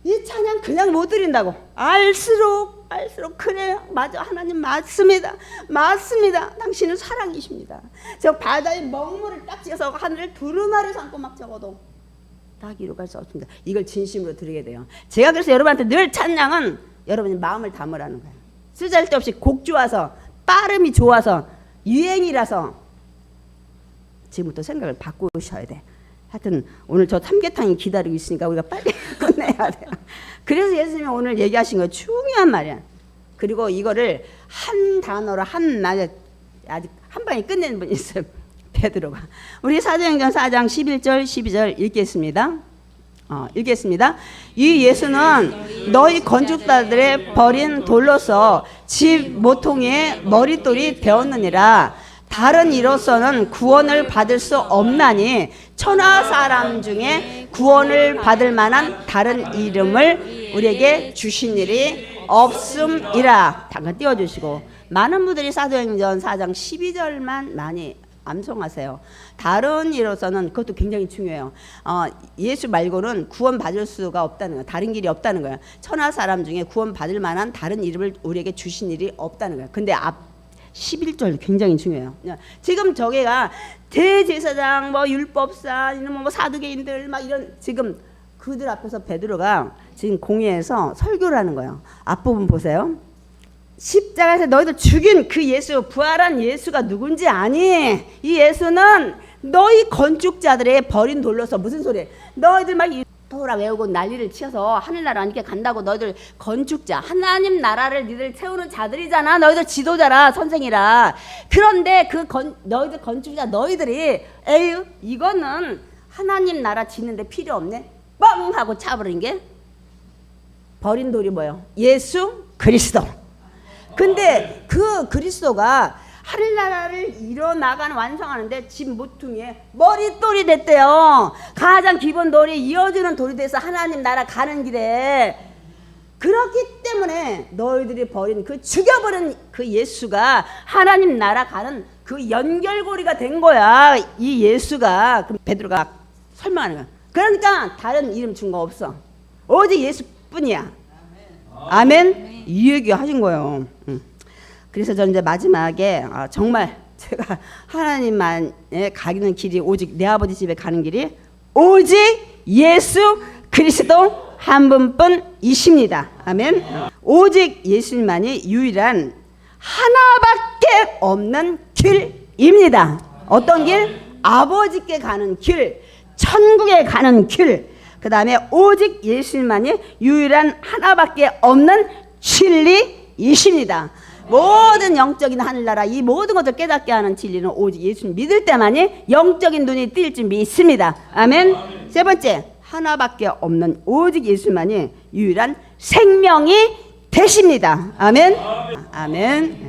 이 찬양 그냥 못 드린다고. 알수록 그래요. 맞아, 하나님 맞습니다. 당신은 사랑이십니다. 저 바다의 먹물을 딱 지어서 하늘을 두루마리 삼고 막 적어도 딱 이루갈 수 없습니다. 이걸 진심으로 드리게 돼요. 제가 그래서 여러분한테 늘 찬양은 여러분이 마음을 담으라는 거예요. 쓰잘데없이 곡 좋아서, 빠름이 좋아서, 유행이라서 지금부터 생각을 바꾸셔야 돼. 하여튼 오늘 저 삼계탕이 기다리고 있으니까 우리가 빨리 끝내야 돼요. 그래서 예수님이 오늘 얘기하신 거 중요한 말이야. 그리고 이거를 한 단어로 한 말에 아직 한 방에 끝내는 분이 있어요. 베드로가. 우리 사도행전 4장 11절 12절 읽겠습니다. 읽겠습니다. 이 예수는 너희 건축자들의 버린 돌로서 집 모퉁이의 머릿돌이 되었느니라. 다른 이로서는 구원을 받을 수 없나니 천하 사람 중에 구원을 받을 만한 다른 이름을 우리에게 주신 일이 없음이라. 잠깐 띄워주시고, 많은 분들이 사도행전 4장 12절만 많이 암송하세요. 다른 이로서는, 그것도 굉장히 중요해요. 예수 말고는 구원 받을 수가 없다는 거예요. 다른 길이 없다는 거예요. 천하 사람 중에 구원 받을 만한 다른 이름을 우리에게 주신 일이 없다는 거예요. 근데 11절 굉장히 중요해요. 지금 저게가 대제사장, 율법사, 뭐 사두개인들 막 이런, 지금 그들 앞에서 베드로가 지금 공회에서 설교를 하는 거예요. 앞부분 보세요. 십자가에서 너희들 죽인 그 예수, 부활한 예수가 누군지 아니? 이 예수는 너희 건축자들의 버린 돌로서, 무슨 소리예요? 너희들 막 토라 외우고 난리를 치어서 하늘나라 함께 간다고. 너희들 건축자, 하나님 나라를 니들 세우는 자들이잖아. 너희들 지도자라, 선생이라. 그런데 너희들 건축자, 너희들이 에휴 이거는 하나님 나라 짓는데 필요 없네, 뻥 하고 차버린 게 버린 돌이 뭐예요? 예수 그리스도. 근데 그 그리스도가 하늘나라를 이뤄나가는, 완성하는데 집 모퉁이에 머릿돌이 됐대요. 가장 기본 돌이 이어주는 돌이 돼서 하나님 나라 가는 길에. 그렇기 때문에 너희들이 버린 그 죽여버린 그 예수가 하나님 나라 가는 그 연결고리가 된 거야. 이 예수가. 그럼 베드로가 설명하는 거야. 그러니까 다른 이름 준 거 없어. 오직 예수뿐이야. 아멘. 이 얘기 하신 거예요. 그래서 저는 이제 마지막에 정말 제가 하나님만에 가는 길이, 오직 내 아버지 집에 가는 길이 오직 예수 그리스도 한 분뿐이십니다. 아멘. 오직 예수님만이 유일한 하나밖에 없는 길입니다. 어떤 길? 아버지께 가는 길, 천국에 가는 길. 그 다음에 오직 예수님만이 유일한 하나밖에 없는 진리이십니다. 모든 영적인 하늘나라, 이 모든 것을 깨닫게 하는 진리는 오직 예수님 믿을 때만이 영적인 눈이 뜰 줄 믿습니다. 아멘. 세 번째, 하나밖에 없는 오직 예수만이 유일한 생명이 되십니다. 아멘. 아멘.